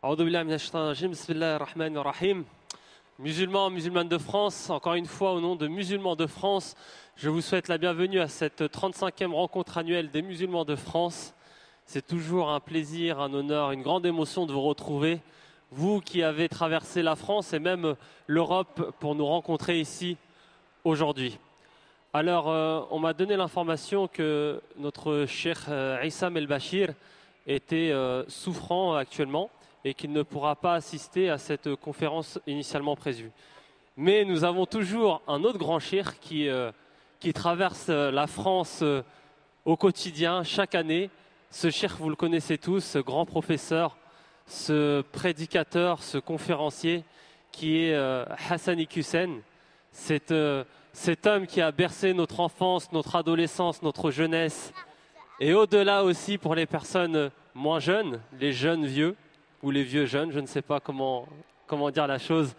Aoudou billahi minash shaitanir rajim, bismillahir rahmanir rahim. Musulmans, musulmanes de France, encore une fois au nom de Musulmans de France, je vous souhaite la bienvenue à cette 35e rencontre annuelle des musulmans de France. C'est toujours un plaisir, un honneur, une grande émotion de vous retrouver, vous qui avez traversé la France et même l'Europe pour nous rencontrer ici aujourd'hui. Alors, on m'a donné l'information que notre cheikh Issam El-Bachir était souffrant actuellement et qu'il ne pourra pas assister à cette conférence initialement prévue. Mais nous avons toujours un autre grand cheikh qui traverse la France au quotidien, chaque année. Ce cheikh, vous le connaissez tous, ce grand professeur, ce prédicateur, ce conférencier qui est Hassani Hussein. Cet homme qui a bercé notre enfance, notre adolescence, notre jeunesse, et au-delà aussi pour les personnes moins jeunes, les jeunes vieux, ou les vieux jeunes, je ne sais pas comment dire la chose.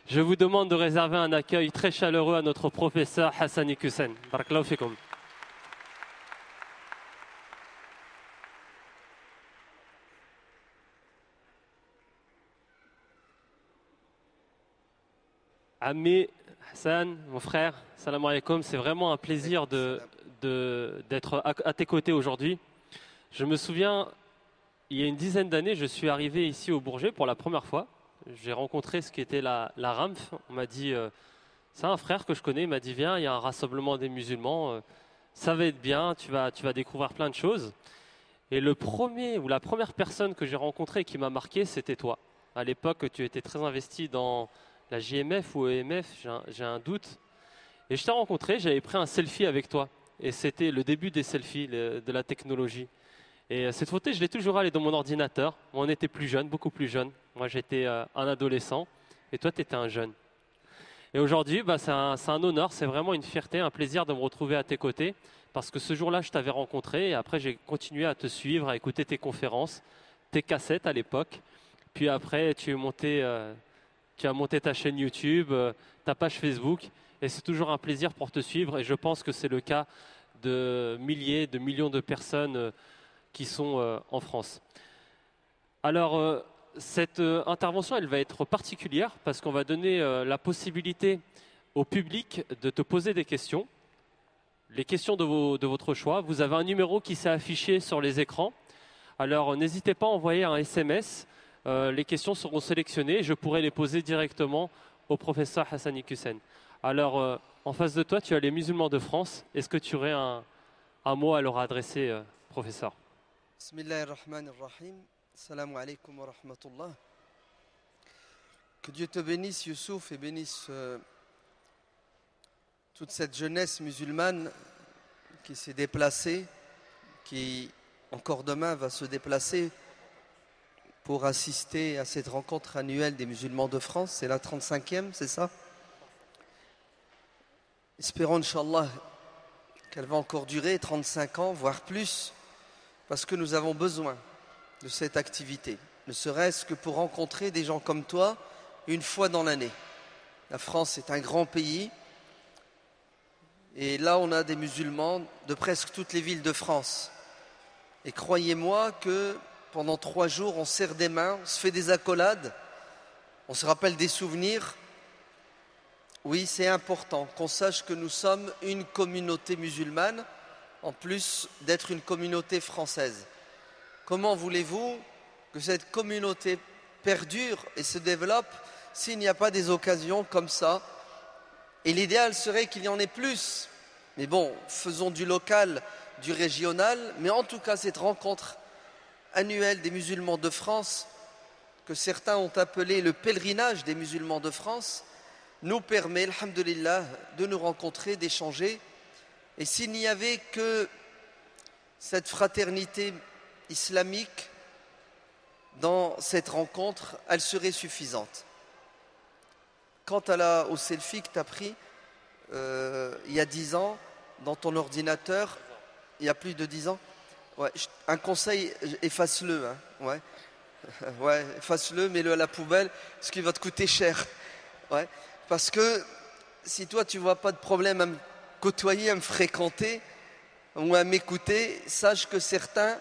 Je vous demande de réserver un accueil très chaleureux à notre professeur Hassani Hussein. Barakallahu fikoum. Ami Hassan, mon frère, salam alaikum, c'est vraiment un plaisir d'être à tes côtés aujourd'hui. Je me souviens, il y a une dizaine d'années, je suis arrivé ici au Bourget pour la première fois. J'ai rencontré ce qui était la RAMF. On m'a dit, c'est un frère que je connais, il m'a dit, viens, il y a un rassemblement des musulmans, ça va être bien, tu vas découvrir plein de choses. Et le premier ou la première personne que j'ai rencontrée qui m'a marqué, c'était toi. À l'époque, tu étais très investi dans la JMF ou EMF, j'ai un doute. Et je t'ai rencontré, j'avais pris un selfie avec toi. Et c'était le début des selfies, de la technologie. Et cette photo, je l'ai toujours allée dans mon ordinateur. Moi, on était plus jeunes, beaucoup plus jeunes. Moi, j'étais un adolescent et toi, tu étais un jeune. Et aujourd'hui, c'est un honneur, c'est vraiment une fierté, un plaisir de me retrouver à tes côtés. Parce que ce jour-là, je t'avais rencontré et après, j'ai continué à te suivre, à écouter tes conférences, tes cassettes à l'époque. Puis après, tu as monté ta chaîne YouTube, ta page Facebook. Et c'est toujours un plaisir pour te suivre. Et je pense que c'est le cas de milliers, de millions de personnes qui sont en France. Alors, cette intervention, elle va être particulière parce qu'on va donner la possibilité au public de te poser des questions, les questions de votre choix. Vous avez un numéro qui s'est affiché sur les écrans. Alors, n'hésitez pas à envoyer un SMS. Les questions seront sélectionnées et je pourrai les poser directement au professeur Hassani Hussein. Alors, en face de toi, tu as les musulmans de France. Est-ce que tu aurais un mot à leur adresser, professeur? Bismillahirrahmanirrahim. Assalamu alaikum wa rahmatullah. Que Dieu te bénisse, Youssouf, et bénisse toute cette jeunesse musulmane qui s'est déplacée, qui encore demain va se déplacer pour assister à cette rencontre annuelle des musulmans de France. C'est la 35e, c'est ça? Espérons, Inch'Allah, qu'elle va encore durer 35 ans, voire plus, parce que nous avons besoin de cette activité, ne serait-ce que pour rencontrer des gens comme toi une fois dans l'année. La France est un grand pays et là on a des musulmans de presque toutes les villes de France. Et croyez-moi que pendant 3 jours on serre des mains, on se fait des accolades, on se rappelle des souvenirs. Oui, c'est important qu'on sache que nous sommes une communauté musulmane, en plus d'être une communauté française. Comment voulez-vous que cette communauté perdure et se développe s'il n'y a pas des occasions comme ça? Et l'idéal serait qu'il y en ait plus. Mais bon, faisons du local, du régional, mais en tout cas cette rencontre annuelle des musulmans de France, que certains ont appelé le pèlerinage des musulmans de France, nous permet, alhamdulillah, de nous rencontrer, d'échanger. Et s'il n'y avait que cette fraternité islamique dans cette rencontre, elle serait suffisante. Quant au selfie que tu as pris il y a 10 ans dans ton ordinateur, il y a plus de 10 ans, ouais, un conseil, efface-le. Hein, ouais. Ouais, efface-le, mets-le à la poubelle, ce qui va te coûter cher. Ouais. Parce que si toi tu vois pas de problème à me côtoyer, à me fréquenter ou à m'écouter, sache que certains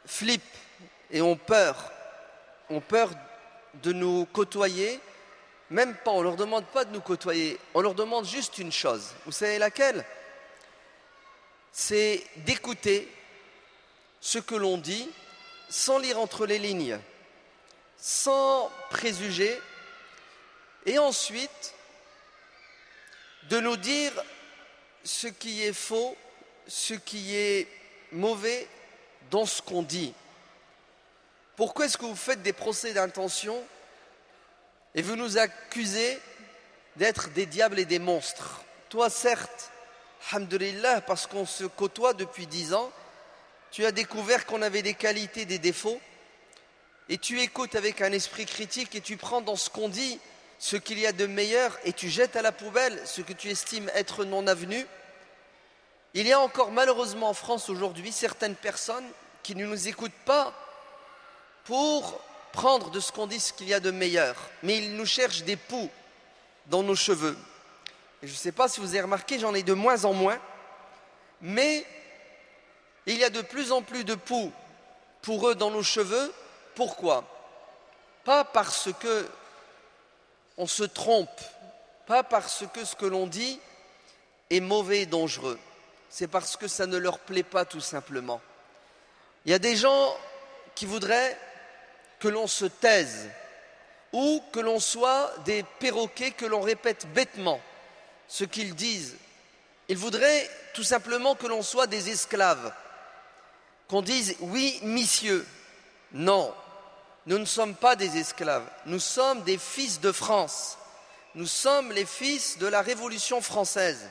flippent et ont peur ont peur de nous côtoyer. Même pas, on ne leur demande pas de nous côtoyer, on leur demande juste une chose. Vous savez laquelle? C'est d'écouter ce que l'on dit sans lire entre les lignes, sans préjugés, et ensuite de nous dire ce qui est faux, ce qui est mauvais dans ce qu'on dit. Pourquoi est-ce que vous faites des procès d'intention et vous nous accusez d'être des diables et des monstres? Toi, certes, alhamdoulilah, parce qu'on se côtoie depuis 10 ans, tu as découvert qu'on avait des qualités, des défauts, et tu écoutes avec un esprit critique et tu prends dans ce qu'on dit ce qu'il y a de meilleur et tu jettes à la poubelle ce que tu estimes être non avenu. Il y a encore malheureusement en France aujourd'hui certaines personnes qui ne nous écoutent pas pour prendre de ce qu'on dit ce qu'il y a de meilleur, mais ils nous cherchent des poux dans nos cheveux. Et je ne sais pas si vous avez remarqué, j'en ai de moins en moins, mais il y a de plus en plus de poux pour eux dans nos cheveux. Pourquoi? Pas parce que on se trompe, pas parce que ce que l'on dit est mauvais et dangereux, c'est parce que ça ne leur plaît pas tout simplement. Il y a des gens qui voudraient que l'on se taise ou que l'on soit des perroquets que l'on répète bêtement ce qu'ils disent. Ils voudraient tout simplement que l'on soit des esclaves, qu'on dise « oui, messieurs ». Non, nous ne sommes pas des esclaves, nous sommes des fils de France. Nous sommes les fils de la Révolution française.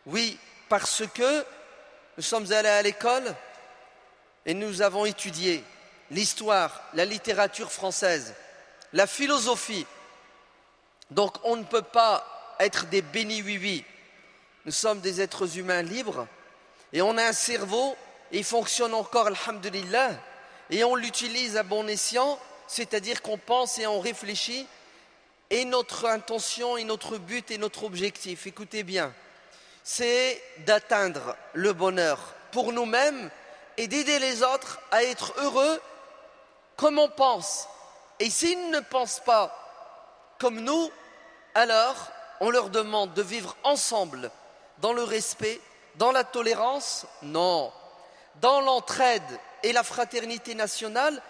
Oui, parce que nous sommes allés à l'école et nous avons étudié l'histoire, la littérature française, la philosophie. Donc on ne peut pas être des bénis oui-oui. Nous sommes des êtres humains libres et on a un cerveau et il fonctionne encore, alhamdulillah, et on l'utilise à bon escient, c'est-à-dire qu'on pense et on réfléchit, et notre intention et notre but et notre objectif, écoutez bien, c'est d'atteindre le bonheur pour nous-mêmes et d'aider les autres à être heureux comme on pense. Et s'ils ne pensent pas comme nous, alors on leur demande de vivre ensemble dans le respect, dans la tolérance, non, dans l'entraide et la fraternité nationale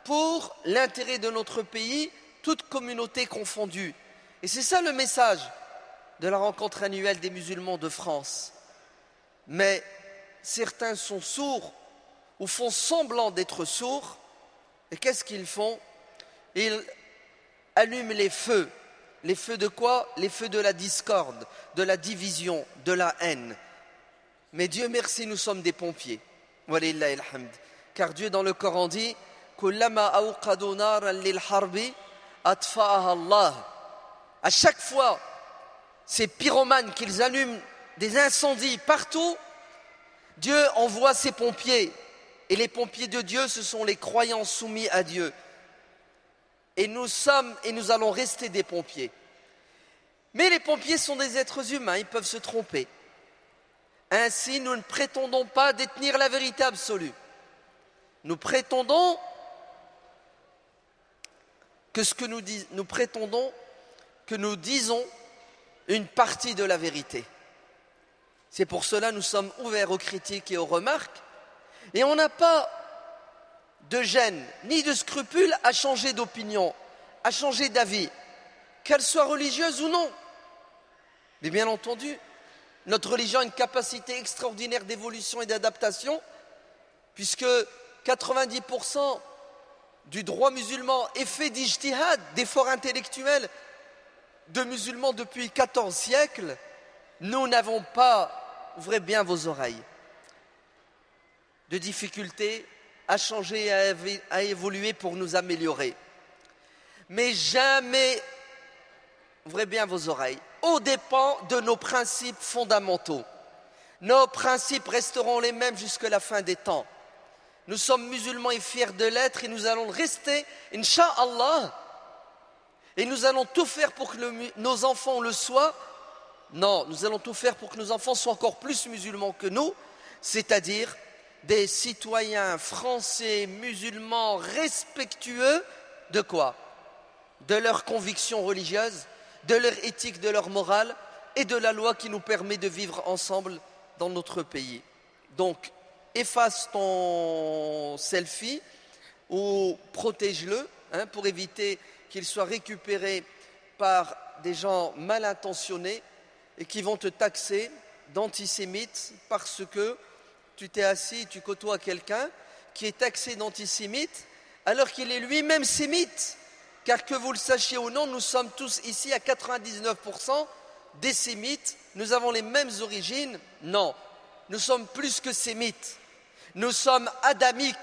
pour l'intérêt de notre pays, toute communauté confondue. Et c'est ça le message de la rencontre annuelle des musulmans de France. Mais certains sont sourds ou font semblant d'être sourds. Et qu'est-ce qu'ils font? Ils allument les feux. Les feux de quoi? Les feux de la discorde, de la division, de la haine. Mais Dieu merci, nous sommes des pompiers. Walillahi alhamd. Car Dieu dans le Coran dit Kullama awqadu naran lil harbi atfa'aha Allah. À chaque fois, ces pyromanes qu'ils allument des incendies partout, Dieu envoie ses pompiers. Et les pompiers de Dieu, ce sont les croyants soumis à Dieu. Et nous sommes et nous allons rester des pompiers. Mais les pompiers sont des êtres humains, ils peuvent se tromper. Ainsi, nous ne prétendons pas détenir la vérité absolue. Nous prétendons que nous disons une partie de la vérité. C'est pour cela que nous sommes ouverts aux critiques et aux remarques. Et on n'a pas de gêne ni de scrupule à changer d'opinion, à changer d'avis, qu'elle soit religieuse ou non. Mais bien entendu, notre religion a une capacité extraordinaire d'évolution et d'adaptation, puisque 90% du droit musulman est fait d'ijtihad, d'efforts intellectuels de musulmans depuis 14 siècles. Nous n'avons pas, ouvrez bien vos oreilles, de difficultés à changer et à évoluer pour nous améliorer. Mais jamais, ouvrez bien vos oreilles, au dépens de nos principes fondamentaux. Nos principes resteront les mêmes jusqu'à la fin des temps. Nous sommes musulmans et fiers de l'être et nous allons rester, Inch'Allah. Et nous allons tout faire pour que nos enfants le soient. Non, nous allons tout faire pour que nos enfants soient encore plus musulmans que nous, c'est-à-dire des citoyens français, musulmans, respectueux de quoi? De leurs convictions religieuses, de leur éthique, de leur morale et de la loi qui nous permet de vivre ensemble dans notre pays. Donc, efface ton selfie ou protège-le pour éviter qu'il soit récupéré par des gens mal intentionnés et qui vont te taxer d'antisémite parce que tu t'es assis, tu côtoies quelqu'un qui est taxé d'antisémite alors qu'il est lui-même sémite. Car que vous le sachiez ou non, nous sommes tous ici à 99% des sémites. Nous avons les mêmes origines? Non, nous sommes plus que sémites. Nous sommes adamiques.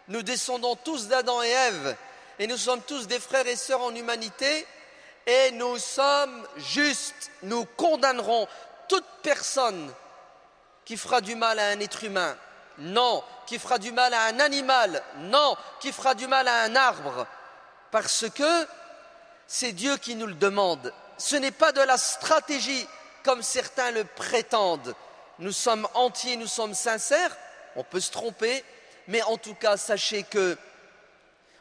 Nous descendons tous d'Adam et Ève. Et nous sommes tous des frères et sœurs en humanité. Et nous sommes justes. Nous condamnerons toute personne qui fera du mal à un être humain. Non. Qui fera du mal à un animal. Non. Qui fera du mal à un arbre. Parce que c'est Dieu qui nous le demande. Ce n'est pas de la stratégie comme certains le prétendent. Nous sommes entiers, nous sommes sincères. On peut se tromper, mais en tout cas, sachez que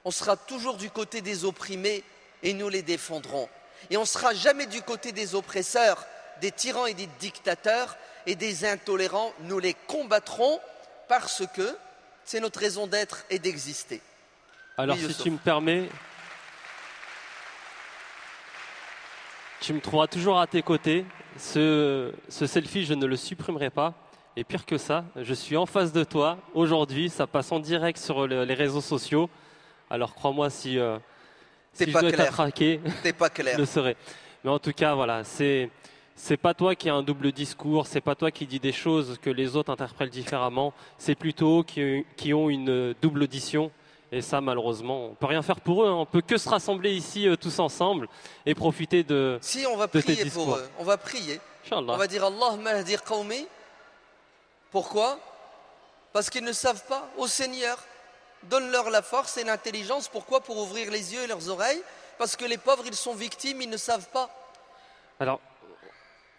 on sera toujours du côté des opprimés et nous les défendrons. Et on ne sera jamais du côté des oppresseurs, des tyrans et des dictateurs et des intolérants. Nous les combattrons parce que c'est notre raison d'être et d'exister. Alors, oui, si tu me permets, tu me trouveras toujours à tes côtés. Ce selfie, je ne le supprimerai pas. Et pire que ça, je suis en face de toi aujourd'hui. Ça passe en direct sur les réseaux sociaux. Alors crois-moi, si je dois être attraqué, je le serai. Mais en tout cas, voilà, c'est pas toi qui as un double discours. C'est pas toi qui dis des choses que les autres interprètent différemment. C'est plutôt qui ont une double audition. Et ça, malheureusement, on ne peut rien faire pour eux. On ne peut que se rassembler ici tous ensemble et profiter de Si, on va de prier tes discours. pour eux. On va prier. Inch'Allah. On va dire Allahumma hdi qawmi. Pourquoi? Parce qu'ils ne savent pas. Ô Seigneur, donne-leur la force et l'intelligence. Pourquoi? Pour ouvrir les yeux et leurs oreilles. Parce que les pauvres, ils sont victimes, ils ne savent pas. Alors,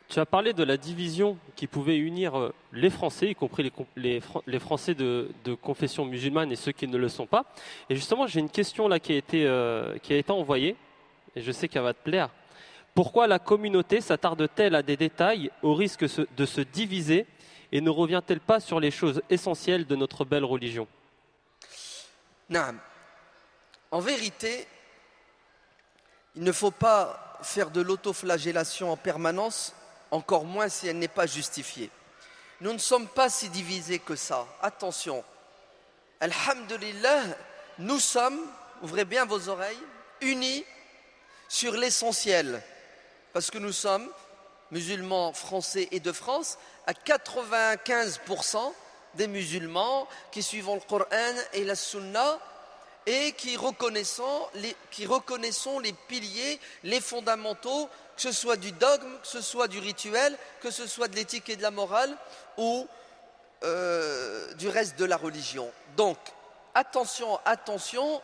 tu as parlé de la division qui pouvait unir les Français, y compris les Français de confession musulmane et ceux qui ne le sont pas. Et justement, j'ai une question là qui a été envoyée, et je sais qu'elle va te plaire. Pourquoi la communauté s'attarde-t-elle à des détails au risque de se diviser et ne revient-elle pas sur les choses essentielles de notre belle religion? Naam. En vérité, il ne faut pas faire de l'autoflagellation en permanence, encore moins si elle n'est pas justifiée. Nous ne sommes pas si divisés que ça. Attention. Alhamdulillah, nous sommes, ouvrez bien vos oreilles, unis sur l'essentiel. Parce que nous sommes, musulmans français et de France, à 95% des musulmans qui suivent le Coran et la Sunna et qui reconnaissons les piliers, les fondamentaux, que ce soit du dogme, que ce soit du rituel, que ce soit de l'éthique et de la morale ou du reste de la religion. Donc, attention, attention,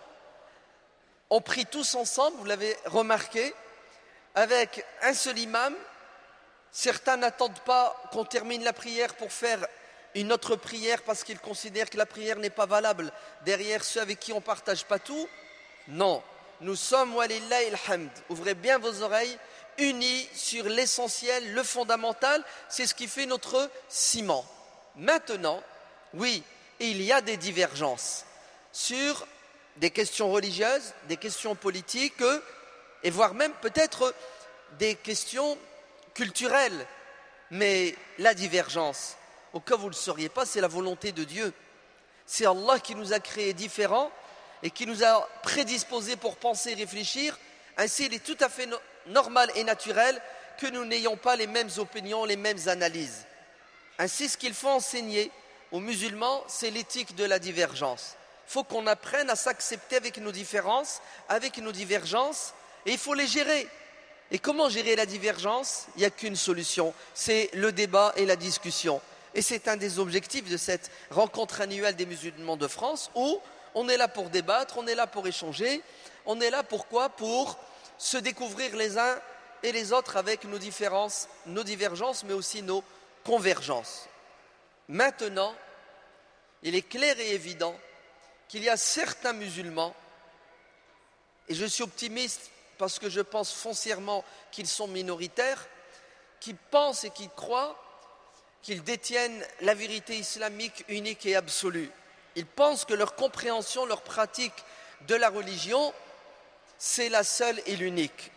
on prie tous ensemble, vous l'avez remarqué, avec un seul imam. Certains n'attendent pas qu'on termine la prière pour faire une autre prière parce qu'ils considèrent que la prière n'est pas valable derrière ceux avec qui on ne partage pas tout. Non, nous sommes, walillahi alhamd, ouvrez bien vos oreilles, unis sur l'essentiel, le fondamental, c'est ce qui fait notre ciment. Maintenant, oui, il y a des divergences sur des questions religieuses, des questions politiques et voire même peut-être des questions culturelles. Mais la divergence, au cas où vous ne le sauriez pas, c'est la volonté de Dieu. C'est Allah qui nous a créés différents et qui nous a prédisposés pour penser et réfléchir. Ainsi, il est tout à fait normal et naturel que nous n'ayons pas les mêmes opinions, les mêmes analyses. Ainsi, ce qu'il faut enseigner aux musulmans, c'est l'éthique de la divergence. Il faut qu'on apprenne à s'accepter avec nos différences, avec nos divergences, et il faut les gérer. Et comment gérer la divergence? Il n'y a qu'une solution, c'est le débat et la discussion. Et c'est un des objectifs de cette rencontre annuelle des musulmans de France où on est là pour débattre, on est là pour échanger, on est là pourquoi? Pour se découvrir les uns et les autres avec nos différences, nos divergences, mais aussi nos convergences. Maintenant, il est clair et évident qu'il y a certains musulmans, et je suis optimiste parce que je pense foncièrement qu'ils sont minoritaires, qui pensent et qui croient qu'ils détiennent la vérité islamique unique et absolue. Ils pensent que leur compréhension, leur pratique de la religion, c'est la seule et l'unique.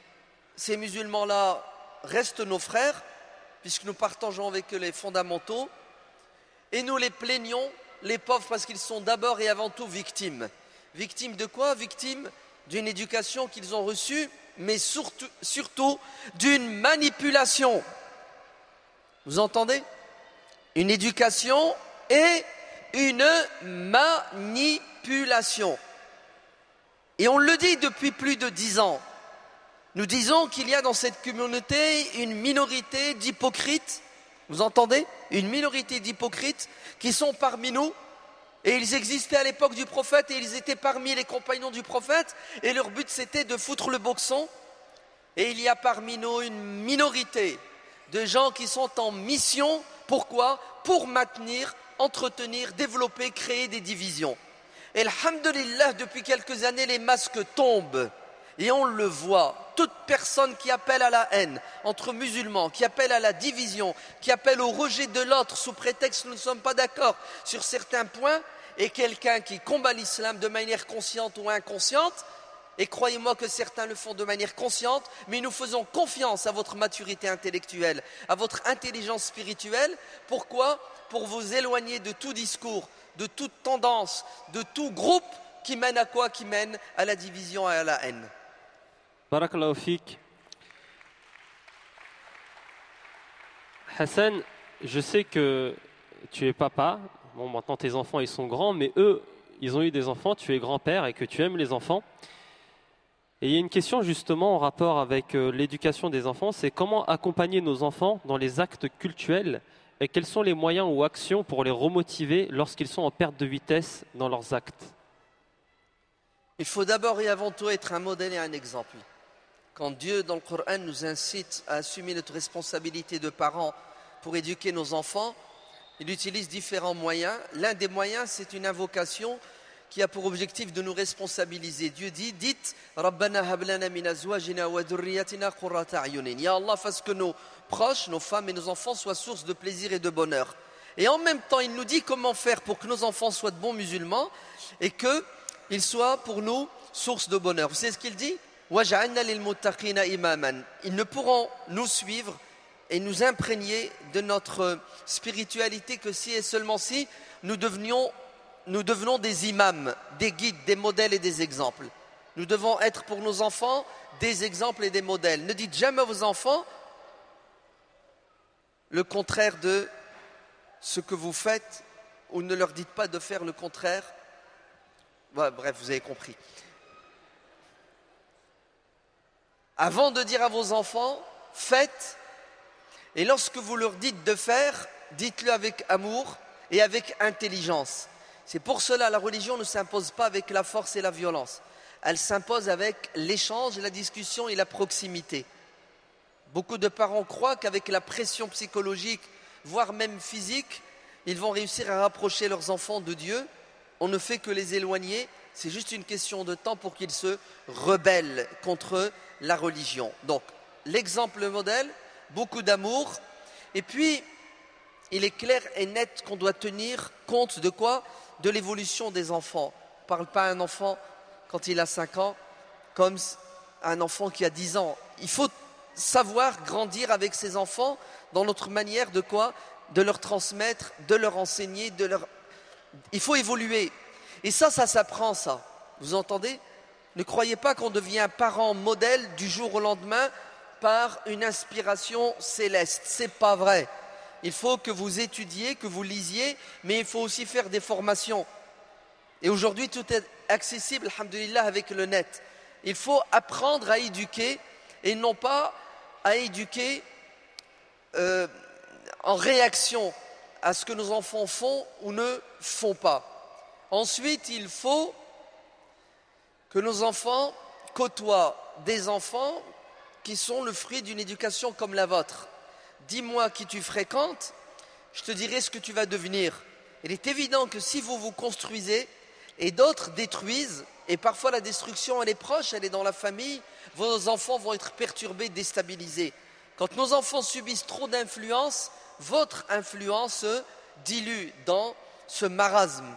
Ces musulmans-là restent nos frères, puisque nous partageons avec eux les fondamentaux, et nous les plaignons, les pauvres, parce qu'ils sont d'abord et avant tout victimes. Victimes de quoi? Victimes d'une éducation qu'ils ont reçue, mais surtout d'une manipulation. Vous entendez? Une éducation et une manipulation. Et on le dit depuis plus de 10 ans. Nous disons qu'il y a dans cette communauté une minorité d'hypocrites. Vous entendez? Une minorité d'hypocrites qui sont parmi nous. Et ils existaient à l'époque du prophète et ils étaient parmi les compagnons du prophète. Et leur but c'était de foutre le boxon. Et il y a parmi nous une minorité de gens qui sont en mission. Pourquoi? Pour maintenir, entretenir, développer, créer des divisions. Et alhamdulillah, depuis quelques années, les masques tombent. Et on le voit. Toute personne qui appelle à la haine entre musulmans, qui appelle à la division, qui appelle au rejet de l'autre sous prétexte que nous ne sommes pas d'accord sur certains points, est quelqu'un qui combat l'islam de manière consciente ou inconsciente. Et croyez-moi que certains le font de manière consciente, mais nous faisons confiance à votre maturité intellectuelle, à votre intelligence spirituelle. Pourquoi? Pour vous éloigner de tout discours, de toute tendance, de tout groupe qui mène à quoi? Qui mène à la division et à la haine. Barakallahu fik. Hassan, je sais que tu es papa. Bon, maintenant tes enfants ils sont grands, mais eux, ils ont eu des enfants. Tu es grand-père et que tu aimes les enfants. Et il y a une question justement en rapport avec l'éducation des enfants, c'est comment accompagner nos enfants dans les actes cultuels et quels sont les moyens ou actions pour les remotiver lorsqu'ils sont en perte de vitesse dans leurs actes? Il faut d'abord et avant tout être un modèle et un exemple. Quand Dieu dans le Coran nous incite à assumer notre responsabilité de parents pour éduquer nos enfants, il utilise différents moyens. L'un des moyens, c'est une invocation qui a pour objectif de nous responsabiliser. Dieu dit, dites Rabbana hablana min azwajina wa dhurriyyatina qurrata a'yunin. Ya Allah, fasse que nos proches, nos femmes et nos enfants soient source de plaisir et de bonheur. Et en même temps, il nous dit comment faire pour que nos enfants soient de bons musulmans et qu'ils soient pour nous source de bonheur. Vous savez ce qu'il dit? Waj'alna lil muttaqina imaman. Ils ne pourront nous suivre et nous imprégner de notre spiritualité que si et seulement si nous devenons des imams, des guides, des modèles et des exemples. Nous devons être pour nos enfants des exemples et des modèles. Ne dites jamais à vos enfants le contraire de ce que vous faites ou ne leur dites pas de faire le contraire. Bref, vous avez compris. Avant de dire à vos enfants, faites, et lorsque vous leur dites de faire, dites-le avec amour et avec intelligence. C'est pour cela que la religion ne s'impose pas avec la force et la violence. Elle s'impose avec l'échange, la discussion et la proximité. Beaucoup de parents croient qu'avec la pression psychologique, voire même physique, ils vont réussir à rapprocher leurs enfants de Dieu. On ne fait que les éloigner. C'est juste une question de temps pour qu'ils se rebellent contre la religion. Donc, l'exemple modèle, beaucoup d'amour. Et puis, il est clair et net qu'on doit tenir compte de quoi? De l'évolution des enfants. On ne parle pas à un enfant quand il a 5 ans comme un enfant qui a 10 ans. Il faut savoir grandir avec ses enfants dans notre manière de quoi? De leur transmettre, de leur enseigner, il faut évoluer. Et ça s'apprend, ça. Vous entendez? Ne croyez pas qu'on devient parent modèle du jour au lendemain par une inspiration céleste. C'est pas vrai. Il faut que vous étudiez, que vous lisiez, mais il faut aussi faire des formations. Et aujourd'hui, tout est accessible, alhamdoulilah, avec le net. Il faut apprendre à éduquer et non pas à éduquer en réaction à ce que nos enfants font ou ne font pas. Ensuite, il faut que nos enfants côtoient des enfants qui sont le fruit d'une éducation comme la vôtre. Dis-moi qui tu fréquentes, je te dirai ce que tu vas devenir. Il est évident que si vous vous construisez et d'autres détruisent, et parfois la destruction elle est proche, elle est dans la famille, vos enfants vont être perturbés, déstabilisés. Quand nos enfants subissent trop d'influence, votre influence se dilue dans ce marasme.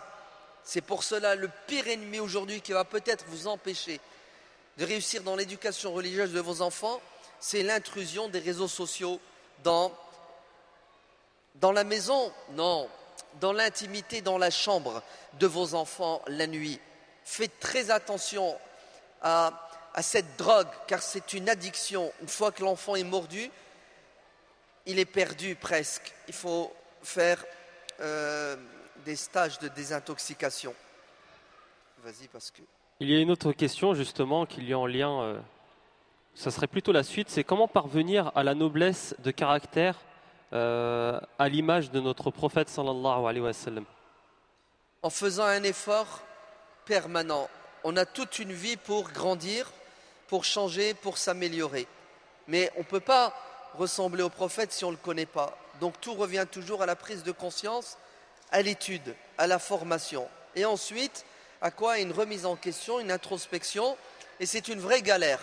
C'est pour cela le pire ennemi aujourd'hui qui va peut-être vous empêcher de réussir dans l'éducation religieuse de vos enfants, c'est l'intrusion des réseaux sociaux dans la maison, non, dans l'intimité, dans la chambre de vos enfants la nuit. Faites très attention à cette drogue, car c'est une addiction. Une fois que l'enfant est mordu, il est perdu presque. Il faut faire des stages de désintoxication. Vas-y, parce que... Il y a une autre question justement qu'il y a en lien, ça serait plutôt la suite, c'est comment parvenir à la noblesse de caractère à l'image de notre prophète sallallahu alayhi wa sallam. En faisant un effort permanent. On a toute une vie pour grandir, pour changer, pour s'améliorer. Mais on ne peut pas ressembler au prophète si on ne le connaît pas. Donc tout revient toujours à la prise de conscience, à l'étude, à la formation. Et ensuite, à quoi? Une remise en question, une introspection. Et c'est une vraie galère.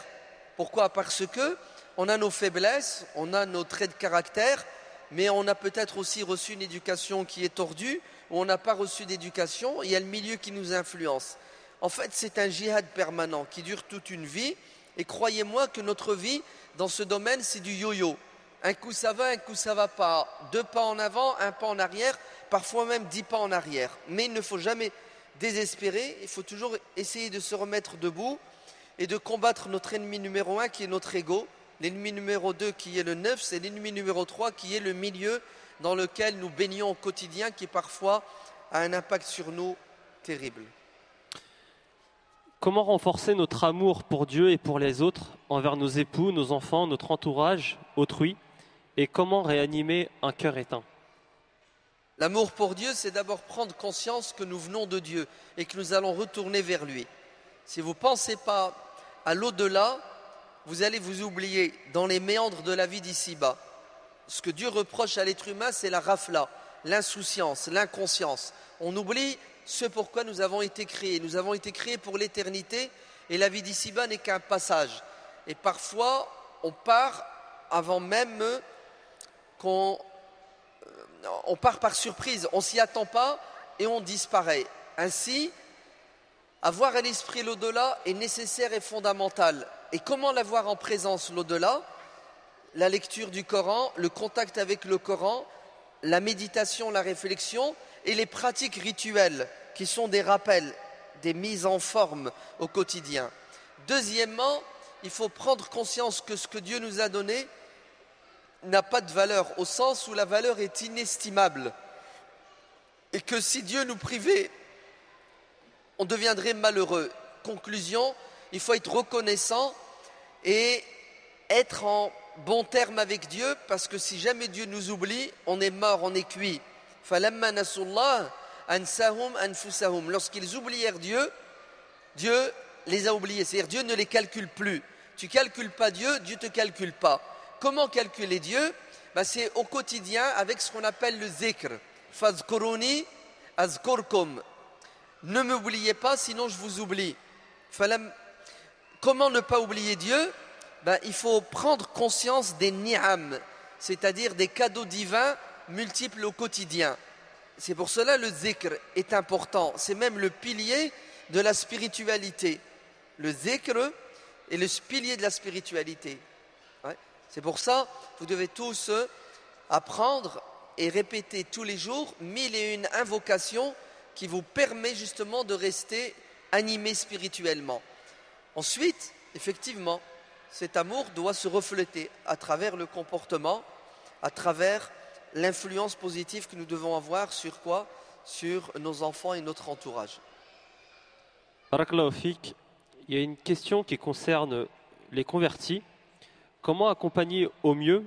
Pourquoi? Parce que on a nos faiblesses, on a nos traits de caractère, mais on a peut-être aussi reçu une éducation qui est tordue, ou on n'a pas reçu d'éducation, il y a le milieu qui nous influence. En fait, c'est un djihad permanent qui dure toute une vie, et croyez-moi que notre vie, dans ce domaine, c'est du yo-yo. Un coup ça va, un coup ça va pas. 2 pas en avant, 1 pas en arrière, parfois même 10 pas en arrière. Mais il ne faut jamais désespérer, il faut toujours essayer de se remettre debout et de combattre notre ennemi numéro 1 qui est notre ego, l'ennemi numéro 2 qui est le nefs et l'ennemi numéro 3 qui est le milieu dans lequel nous baignons au quotidien qui parfois a un impact sur nous terrible. Comment renforcer notre amour pour Dieu et pour les autres envers nos époux, nos enfants, notre entourage, autrui, et comment réanimer un cœur éteint? L'amour pour Dieu, c'est d'abord prendre conscience que nous venons de Dieu et que nous allons retourner vers lui. Si vous ne pensez pas à l'au-delà, vous allez vous oublier dans les méandres de la vie d'ici-bas. Ce que Dieu reproche à l'être humain, c'est la rafla, l'insouciance, l'inconscience. On oublie ce pourquoi nous avons été créés. Nous avons été créés pour l'éternité et la vie d'ici-bas n'est qu'un passage. Et parfois, on part avant même qu'on... On part par surprise, on ne s'y attend pas et on disparaît. Ainsi, avoir à l'esprit l'au-delà est nécessaire et fondamental. Et comment l'avoir en présence, l'au-delà? La lecture du Coran, le contact avec le Coran, la méditation, la réflexion et les pratiques rituelles qui sont des rappels, des mises en forme au quotidien. Deuxièmement, il faut prendre conscience que ce que Dieu nous a donné n'a pas de valeur, au sens où la valeur est inestimable. Et que si Dieu nous privait, on deviendrait malheureux. Conclusion, il faut être reconnaissant et être en bon terme avec Dieu, parce que si jamais Dieu nous oublie, on est mort, on est cuit. فَلَمَّا نَسُوا اللَّهَ أَنْسَاهُمْ أَنفُسَهُمْ. Lorsqu'ils oublièrent Dieu, Dieu les a oubliés. C'est-à-dire Dieu ne les calcule plus. Tu ne calcules pas Dieu, Dieu ne te calcule pas. Comment calculer Dieu? C'est au quotidien avec ce qu'on appelle le zikr. Fazkuruni azkurkum. Ne m'oubliez pas, sinon je vous oublie. Comment ne pas oublier Dieu? Il faut prendre conscience des ni'am, c'est-à-dire des cadeaux divins multiples au quotidien. C'est pour cela le zikr est important. C'est même le pilier de la spiritualité. Le zikr est le pilier de la spiritualité. C'est pour ça que vous devez tous apprendre et répéter tous les jours 1001 invocations qui vous permet justement de rester animé spirituellement. Ensuite, effectivement, cet amour doit se refléter à travers le comportement, à travers l'influence positive que nous devons avoir sur quoi? Sur nos enfants et notre entourage. Barakallahu fik. Il y a une question qui concerne les convertis. Comment accompagner au mieux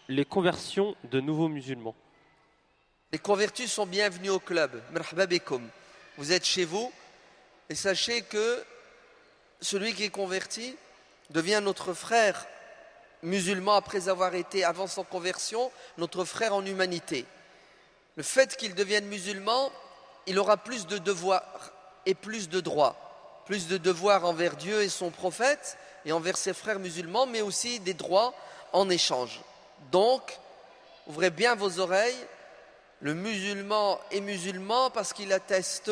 les conversions de nouveaux musulmans? Les convertis sont bienvenus au club. Marhaba bikoum. Vous êtes chez vous et sachez que celui qui est converti devient notre frère musulman après avoir été, avant son conversion, notre frère en humanité. Le fait qu'il devienne musulman il aura plus de devoirs et plus de droits. Plus de devoirs envers Dieu et son prophète et envers ses frères musulmans, mais aussi des droits en échange. Donc, ouvrez bien vos oreilles, le musulman est musulman parce qu'il atteste,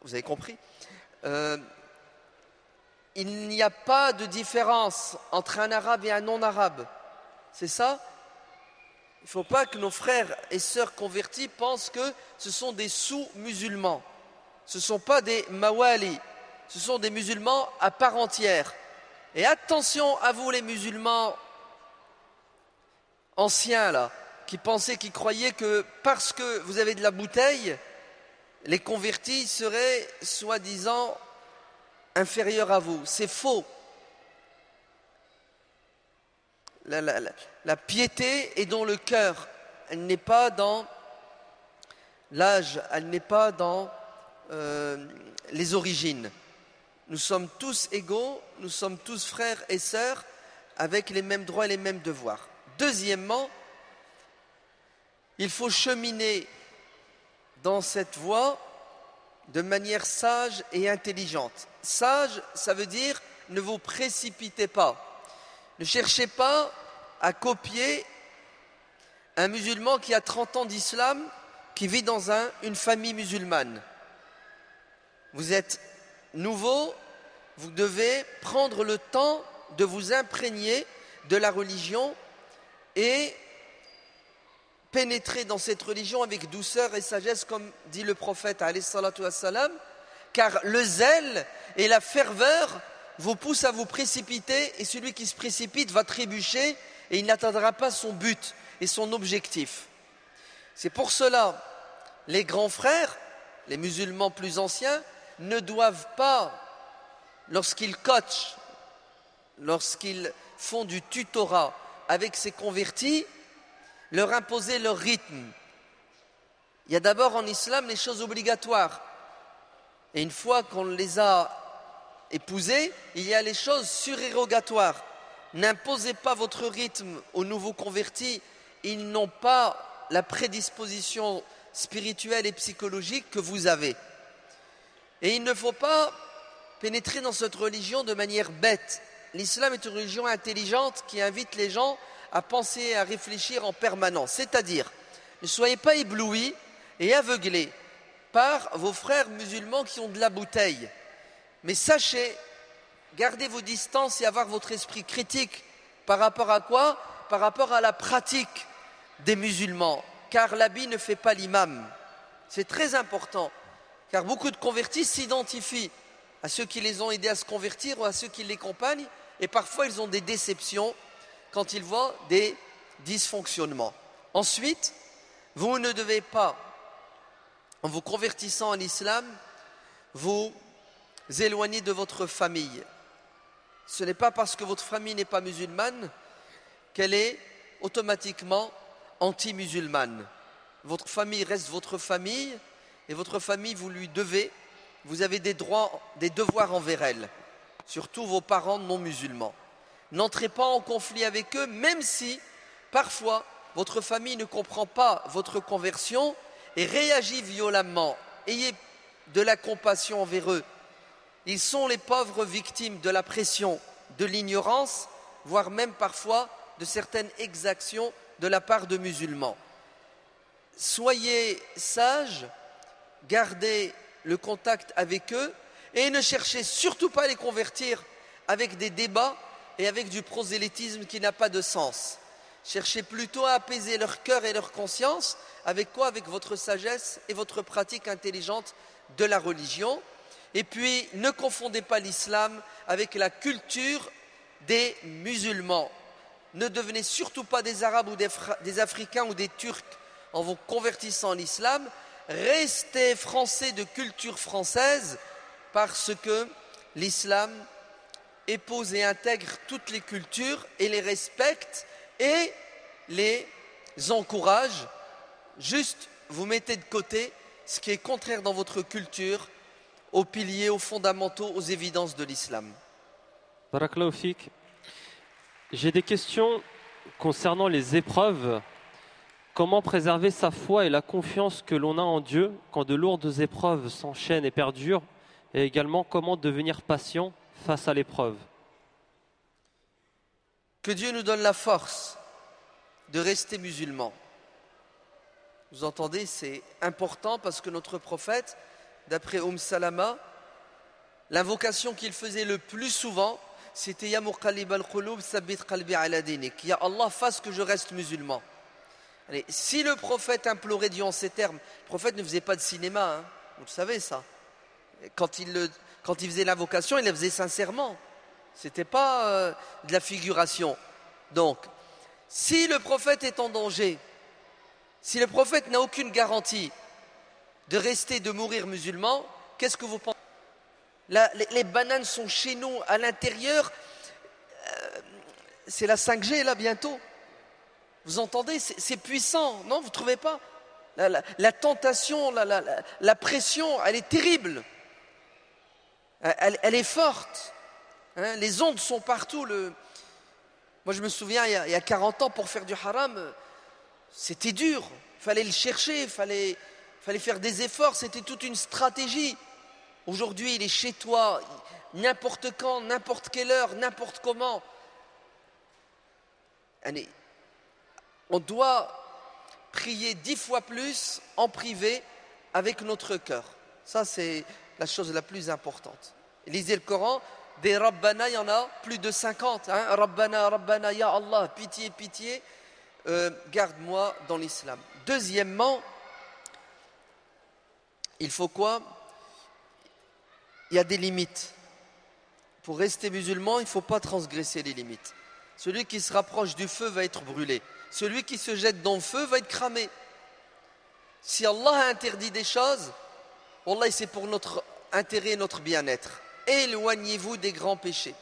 vous avez compris, il n'y a pas de différence entre un arabe et un non-arabe, c'est ça? Il ne faut pas que nos frères et sœurs convertis pensent que ce sont des sous-musulmans. Ce ne sont pas des mawali, ce sont des musulmans à part entière. Et attention à vous les musulmans anciens là, qui pensaient, qui croyaient que parce que vous avez de la bouteille, les convertis seraient soi-disant inférieurs à vous. C'est faux. La piété est dans le cœur, elle n'est pas dans l'âge, elle n'est pas dans les origines. Nous sommes tous égaux, nous sommes tous frères et sœurs avec les mêmes droits et les mêmes devoirs. Deuxièmement, il faut cheminer dans cette voie de manière sage et intelligente. Sage, ça veut dire ne vous précipitez pas. Ne cherchez pas à copier un musulman qui a 30 ans d'islam, qui vit dans une famille musulmane. Vous êtes nouveau, vous devez prendre le temps de vous imprégner de la religion et pénétrer dans cette religion avec douceur et sagesse, comme dit le prophète, alayhi salatu wassalam, car le zèle et la ferveur vous poussent à vous précipiter, et celui qui se précipite va trébucher et il n'atteindra pas son but et son objectif. C'est pour cela, les grands frères, les musulmans plus anciens, ne doivent pas, lorsqu'ils coachent, lorsqu'ils font du tutorat avec ces convertis, leur imposer leur rythme. Il y a d'abord en islam les choses obligatoires. Et une fois qu'on les a épousées, il y a les choses surérogatoires. N'imposez pas votre rythme aux nouveaux convertis. Ils n'ont pas la prédisposition spirituelle et psychologique que vous avez. Et il ne faut pas pénétrer dans cette religion de manière bête. L'islam est une religion intelligente qui invite les gens à penser et à réfléchir en permanence. C'est-à-dire, ne soyez pas éblouis et aveuglés par vos frères musulmans qui ont de la bouteille. Mais sachez, gardez vos distances et avoir votre esprit critique. Par rapport à quoi? Par rapport à la pratique des musulmans. Car l'habit ne fait pas l'imam. C'est très important. Car beaucoup de convertis s'identifient à ceux qui les ont aidés à se convertir ou à ceux qui les accompagnent. Et parfois, ils ont des déceptions quand ils voient des dysfonctionnements. Ensuite, vous ne devez pas, en vous convertissant à l'islam, vous éloigner de votre famille. Ce n'est pas parce que votre famille n'est pas musulmane qu'elle est automatiquement anti-musulmane. Votre famille reste votre famille et votre famille, vous lui devez, vous avez des droits, des devoirs envers elle, surtout vos parents non musulmans. N'entrez pas en conflit avec eux, même si parfois votre famille ne comprend pas votre conversion et réagit violemment. Ayez de la compassion envers eux. Ils sont les pauvres victimes de la pression, de l'ignorance, voire même parfois de certaines exactions de la part de musulmans. Soyez sages, gardez le contact avec eux et ne cherchez surtout pas à les convertir avec des débats et avec du prosélytisme qui n'a pas de sens. Cherchez plutôt à apaiser leur cœur et leur conscience. Avec quoi? Avec votre sagesse et votre pratique intelligente de la religion. Et puis, ne confondez pas l'islam avec la culture des musulmans. Ne devenez surtout pas des Arabes ou des Africains ou des Turcs en vous convertissant en islam. Restez français de culture française parce que l'islam épouse et intègre toutes les cultures et les respecte et les encourage. Juste, vous mettez de côté ce qui est contraire dans votre culture aux piliers, aux fondamentaux, aux évidences de l'islam. Barakallahu fik. J'ai des questions concernant les épreuves Comment préserver sa foi et la confiance que l'on a en Dieu quand de lourdes épreuves s'enchaînent et perdurent? Et également, comment devenir patient face à l'épreuve? Que Dieu nous donne la force de rester musulmans. Vous entendez, c'est important parce que notre prophète, d'après Salama, l'invocation qu'il faisait le plus souvent, c'était Ya muqallib al-qulub, sabbit qalbi ala dinik. Ya Allah, fasse que je reste musulman. Allez, si le prophète implorait Dieu en ces termes, le prophète ne faisait pas de cinéma, hein, vous le savez ça. Quand il faisait l'invocation, il la faisait sincèrement. C'était pas de la figuration. Donc, si le prophète est en danger, si le prophète n'a aucune garantie de rester, de mourir musulman, qu'est-ce que vous pensez? Les bananes sont chez nous à l'intérieur. C'est la 5G là bientôt. Vous entendez? C'est puissant, non? Vous ne trouvez pas? La tentation, la pression, elle est terrible. Elle est forte. Hein, les ondes sont partout. Moi, je me souviens, il y a 40 ans, pour faire du haram, c'était dur. Il fallait le chercher, il fallait faire des efforts. C'était toute une stratégie. Aujourd'hui, il est chez toi, n'importe quand, n'importe quelle heure, n'importe comment. On doit prier 10 fois plus en privé avec notre cœur. Ça, c'est la chose la plus importante. Lisez le Coran, des Rabbana, il y en a plus de 50. Hein. Rabbana, Rabbana, Ya Allah, pitié, pitié, garde-moi dans l'islam. Deuxièmement, il faut quoi? Il y a des limites. Pour rester musulman, il ne faut pas transgresser les limites. Celui qui se rapproche du feu va être brûlé. Celui qui se jette dans le feu va être cramé. Si Allah a interdit des choses, Wallah, c'est pour notre intérêt et notre bien-être. Éloignez-vous des grands péchés.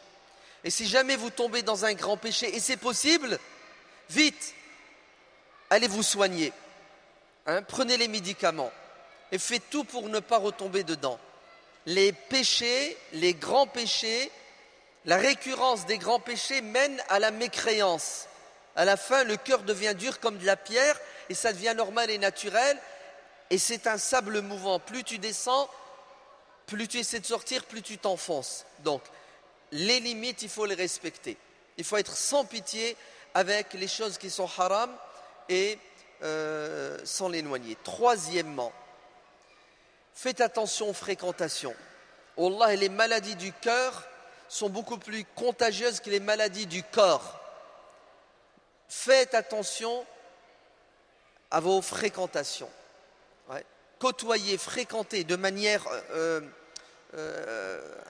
Et si jamais vous tombez dans un grand péché, et c'est possible, vite, allez vous soigner. Hein, prenez les médicaments et faites tout pour ne pas retomber dedans. Les péchés, les grands péchés, la récurrence des grands péchés mène à la mécréance. À la fin, le cœur devient dur comme de la pierre et ça devient normal et naturel. Et c'est un sable mouvant. Plus tu descends, plus tu essaies de sortir, plus tu t'enfonces. Donc, les limites, il faut les respecter. Il faut être sans pitié avec les choses qui sont haram et sans l'éloigner. Troisièmement, faites attention aux fréquentations. Wallah, les maladies du cœur sont beaucoup plus contagieuses que les maladies du corps. Faites attention à vos fréquentations. Ouais. Côtoyez, fréquentez de manière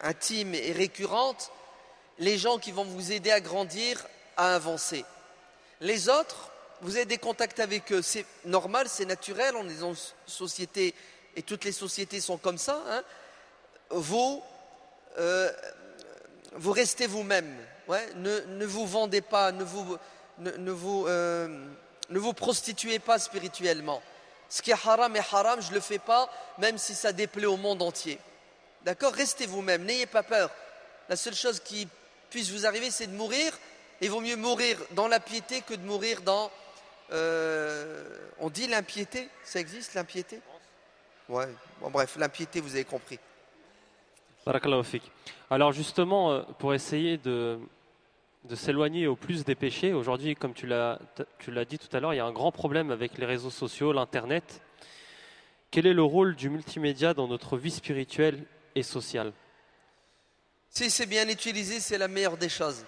intime et récurrente les gens qui vont vous aider à grandir, à avancer. Les autres, vous avez des contacts avec eux, c'est normal, c'est naturel, on est dans une société et toutes les sociétés sont comme ça. Hein. Vous restez vous-même, ouais. Ne vous vendez pas, ne vous prostituez pas spirituellement. Ce qui est haram est haram, je ne le fais pas, même si ça déplaît au monde entier. D'accord? Restez vous-même, n'ayez pas peur. La seule chose qui puisse vous arriver, c'est de mourir. Il vaut mieux mourir dans la piété que de mourir dans... on dit l'impiété? Ça existe, l'impiété? Ouais, bon, bref, l'impiété, vous avez compris. Barakallahu fik. Alors justement, pour essayer de s'éloigner au plus des péchés, aujourd'hui, comme tu l'as dit tout à l'heure, il y a un grand problème avec les réseaux sociaux, l'Internet. Quel est le rôle du multimédia dans notre vie spirituelle et sociale? Si c'est bien utilisé, c'est la meilleure des choses.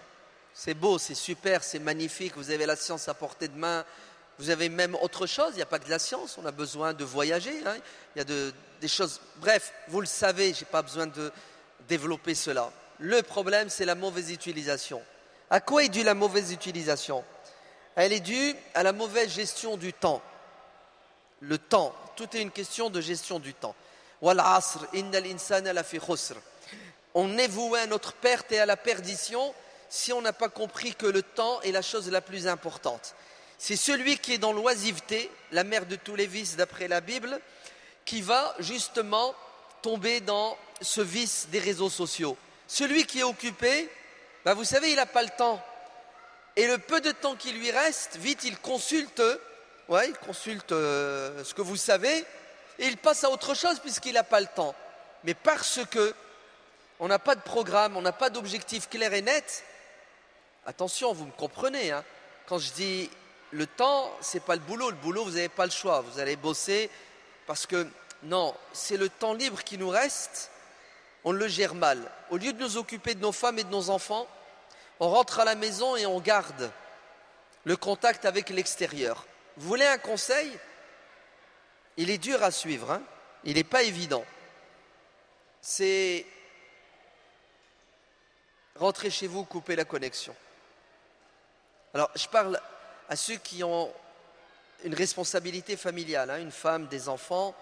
C'est beau, c'est super, c'est magnifique, vous avez la science à portée de main, vous avez même autre chose, il n'y a pas que de la science, on a besoin de voyager, hein. Il y a des choses, bref, vous le savez, je n'ai pas besoin de développer cela. Le problème, c'est la mauvaise utilisation. À quoi est due la mauvaise utilisation? Elle est due à la mauvaise gestion du temps. Le temps, tout est une question de gestion du temps. Wal asr, innal insana lafi khusr. On est voué à notre perte et à la perdition si on n'a pas compris que le temps est la chose la plus importante. C'est celui qui est dans l'oisiveté, la mère de tous les vices d'après la Bible, qui va justement tomber dans ce vice des réseaux sociaux. Celui qui est occupé, vous savez, il n'a pas le temps. Et le peu de temps qui lui reste, vite il consulte Ouais, il consulte ce que vous savez et il passe à autre chose puisqu'il n'a pas le temps. Mais parce que on n'a pas de programme, on n'a pas d'objectif clair et net, attention, vous me comprenez, hein, quand je dis le temps, c'est pas le boulot, vous n'avez pas le choix, vous allez bosser parce que non, c'est le temps libre qui nous reste, on le gère mal. Au lieu de nous occuper de nos femmes et de nos enfants, on rentre à la maison et on garde le contact avec l'extérieur. Vous voulez un conseil? Il est dur à suivre, hein, il n'est pas évident. C'est rentrer chez vous, couper la connexion. Alors, je parle à ceux qui ont une responsabilité familiale, hein, une femme, des enfants.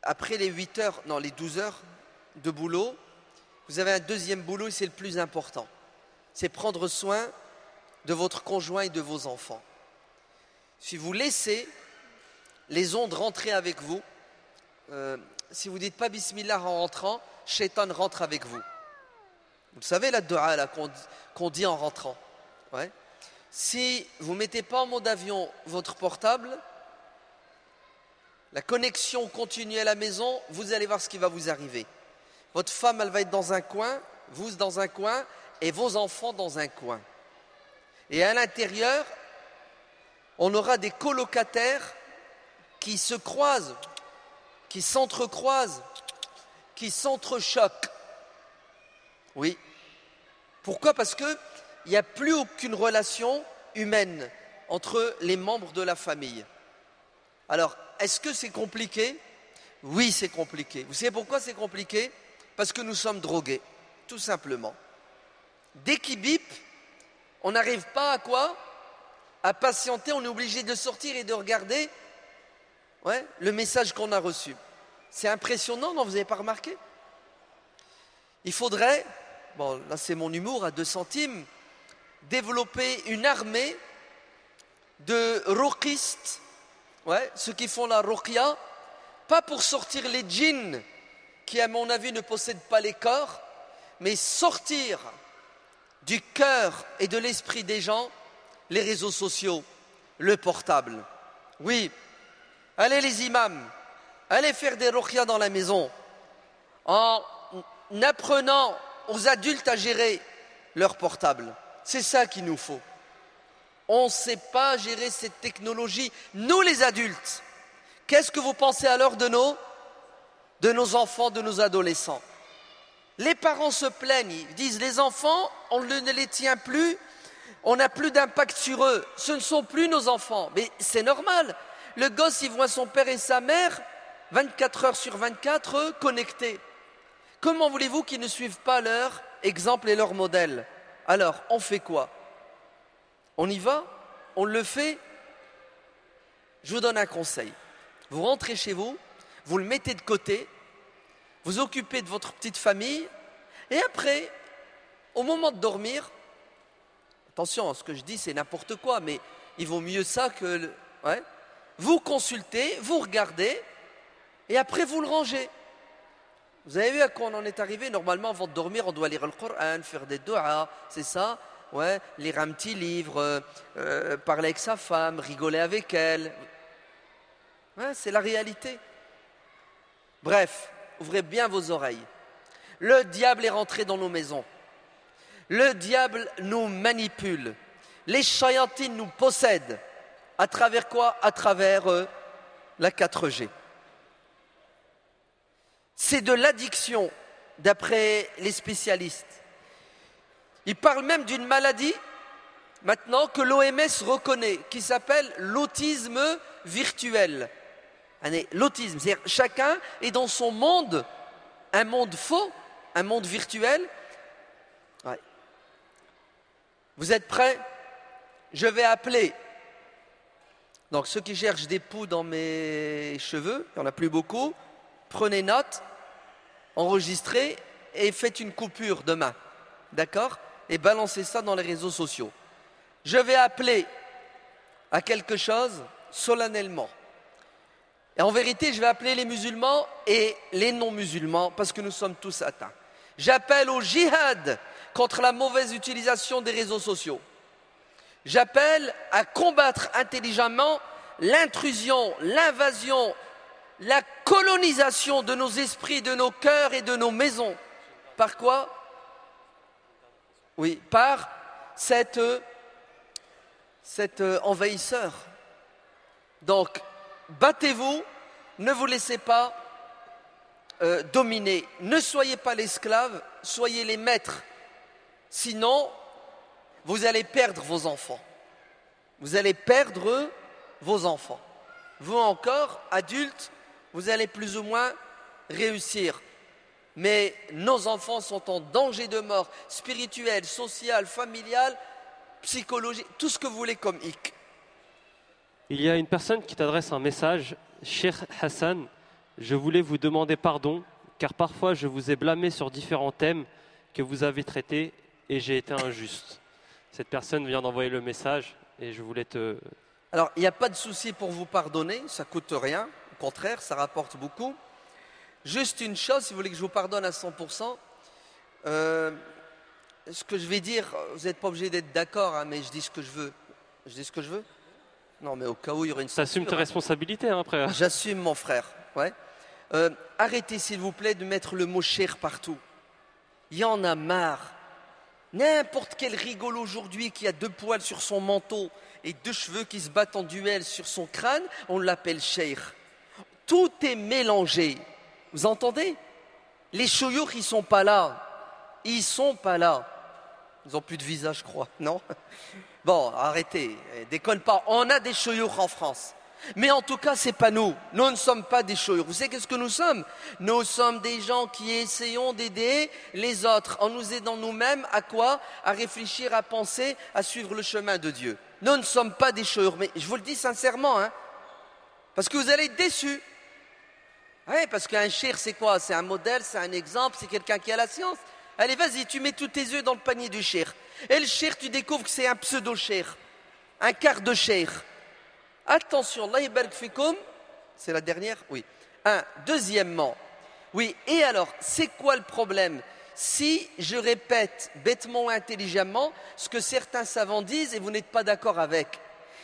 Après les 8 heures, non, les 12 heures de boulot, vous avez un deuxième boulot et c'est le plus important. C'est prendre soin de votre conjoint et de vos enfants. Si vous laissez les ondes rentrer avec vous, si vous ne dites pas Bismillah en rentrant, Shaitan rentre avec vous. Vous savez la dua là, qu'on dit en rentrant. Ouais. Si vous ne mettez pas en mode avion votre portable, la connexion continue à la maison, vous allez voir ce qui va vous arriver. Votre femme, elle va être dans un coin, vous dans un coin, et vos enfants dans un coin. Et à l'intérieur, on aura des colocataires qui se croisent, qui s'entrecroisent, qui s'entrechoquent. Oui. Pourquoi? Parce qu'il n'y a plus aucune relation humaine entre les membres de la famille. Alors, est-ce que c'est compliqué? Oui, c'est compliqué. Vous savez pourquoi c'est compliqué? Parce que nous sommes drogués, tout simplement. Dès qu'il bip, on n'arrive pas à quoi? À patienter, on est obligé de sortir et de regarder le message qu'on a reçu. C'est impressionnant, non? Vous n'avez pas remarqué? Il faudrait, bon là c'est mon humour à 2 centimes, développer une armée de ruqistes, ceux qui font la ruqya, pas pour sortir les djinns qui à mon avis ne possèdent pas les corps, mais sortir du cœur et de l'esprit des gens les réseaux sociaux, le portable. Oui, allez les imams, allez faire des ruqya dans la maison en apprenant aux adultes à gérer leur portable. C'est ça qu'il nous faut. On ne sait pas gérer cette technologie. Nous les adultes, qu'est-ce que vous pensez alors de nos enfants, de nos adolescents? Les parents se plaignent, ils disent les enfants, on ne les tient plus, on n'a plus d'impact sur eux. Ce ne sont plus nos enfants. Mais c'est normal. Le gosse, il voit son père et sa mère 24 heures sur 24 connectés. Comment voulez-vous qu'ils ne suivent pas leur exemple et leur modèle? Alors, on fait quoi? On y va? On le fait? Je vous donne un conseil. Vous rentrez chez vous, vous le mettez de côté, vous occupez de votre petite famille, et après, au moment de dormir, attention, ce que je dis c'est n'importe quoi, mais il vaut mieux ça que... vous consultez, vous regardez, et après vous le rangez. Vous avez vu à quoi on en est arrivé? Normalement, avant de dormir, on doit lire le Coran, faire des du'as, c'est ça? Lire un petit livre, parler avec sa femme, rigoler avec elle. C'est la réalité. Bref, ouvrez bien vos oreilles. Le diable est rentré dans nos maisons. Le diable nous manipule. Les chayatines nous possèdent. À travers quoi? À travers la 4G. C'est de l'addiction, d'après les spécialistes. Ils parlent même d'une maladie, maintenant, que l'OMS reconnaît, qui s'appelle l'autisme virtuel. L'autisme, c'est-à-dire chacun est dans son monde, un monde faux, un monde virtuel. Vous êtes prêts? Je vais appeler. Donc ceux qui cherchent des poux dans mes cheveux, il n'y en a plus beaucoup, prenez note, enregistrez et faites une coupure demain, d'accord? Et balancez ça dans les réseaux sociaux. Je vais appeler à quelque chose solennellement. Et en vérité, je vais appeler les musulmans et les non-musulmans parce que nous sommes tous atteints. J'appelle au jihad contre la mauvaise utilisation des réseaux sociaux. J'appelle à combattre intelligemment l'intrusion, l'invasion, la colonisation de nos esprits, de nos cœurs et de nos maisons. Par quoi? Oui, par cet envahisseur. Donc, battez-vous, ne vous laissez pas dominer. Ne soyez pas l'esclave, soyez les maîtres. Sinon, vous allez perdre vos enfants. Vous allez perdre vos enfants. Vous encore, adultes, vous allez plus ou moins réussir. Mais nos enfants sont en danger de mort spirituelle, sociale, familiale, psychologique, tout ce que vous voulez comme hic. Il y a une personne qui t'adresse un message. Cheikh Hassan, je voulais vous demander pardon, car parfois je vous ai blâmé sur différents thèmes que vous avez traités et j'ai été injuste. Cette personne vient d'envoyer le message et je voulais te... Alors, il n'y a pas de souci pour vous pardonner, ça ne coûte rien. Au contraire, ça rapporte beaucoup. Juste une chose, si vous voulez que je vous pardonne à 100%, ce que je vais dire, vous n'êtes pas obligé d'être d'accord, hein, mais je dis ce que je veux. Je dis ce que je veux? Non, mais au cas où il y aurait une censure. T'assumes tes responsabilités, hein, frère. J'assume, mon frère. Ouais. Arrêtez, s'il vous plaît, de mettre le mot cher partout. Il y en a marre. N'importe quel rigolo aujourd'hui qui a 2 poils sur son manteau et 2 cheveux qui se battent en duel sur son crâne, on l'appelle cheikh. Tout est mélangé. Vous entendez? Les chouyours, ils sont pas là. Ils sont pas là. Ils n'ont plus de visa, je crois, non? Bon, arrêtez, déconne pas. On a des chouyours en France. Mais en tout cas, c'est pas nous. Nous ne sommes pas des chouyours. Vous savez qu'est-ce que nous sommes? Nous sommes des gens qui essayons d'aider les autres en nous aidant nous-mêmes à quoi? À réfléchir, à penser, à suivre le chemin de Dieu. Nous ne sommes pas des chouyours. Mais je vous le dis sincèrement, hein, parce que vous allez être déçus. Oui, parce qu'un cheikh, c'est quoi? C'est un modèle, c'est un exemple, c'est quelqu'un qui a la science. Allez, vas-y, tu mets tous tes œufs dans le panier du cheikh. Et le cheikh, tu découvres que c'est un pseudo-cheikh, un quart de cheikh. Attention, Allah yabarak fikoum, c'est la dernière? Oui. Deuxièmement, oui, et alors, c'est quoi le problème? Si je répète bêtement ou intelligemment ce que certains savants disent et vous n'êtes pas d'accord avec,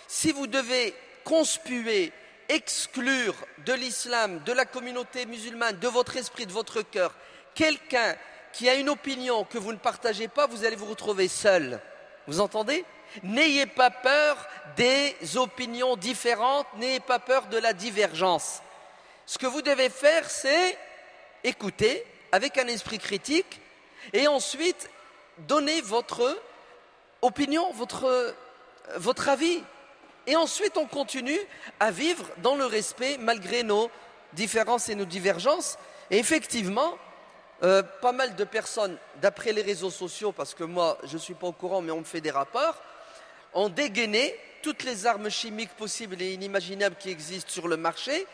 si vous devez conspuer, exclure de l'islam, de la communauté musulmane, de votre esprit, de votre cœur, quelqu'un qui a une opinion que vous ne partagez pas, vous allez vous retrouver seul. Vous entendez? N'ayez pas peur des opinions différentes, n'ayez pas peur de la divergence. Ce que vous devez faire, c'est écouter avec un esprit critique et ensuite donner votre opinion, votre avis. Et ensuite, on continue à vivre dans le respect malgré nos différences et nos divergences. Et effectivement, pas mal de personnes, d'après les réseaux sociaux, parce que moi, je ne suis pas au courant, mais on me fait des rapports, ont dégainé toutes les armes chimiques possibles et inimaginables qui existent sur le marché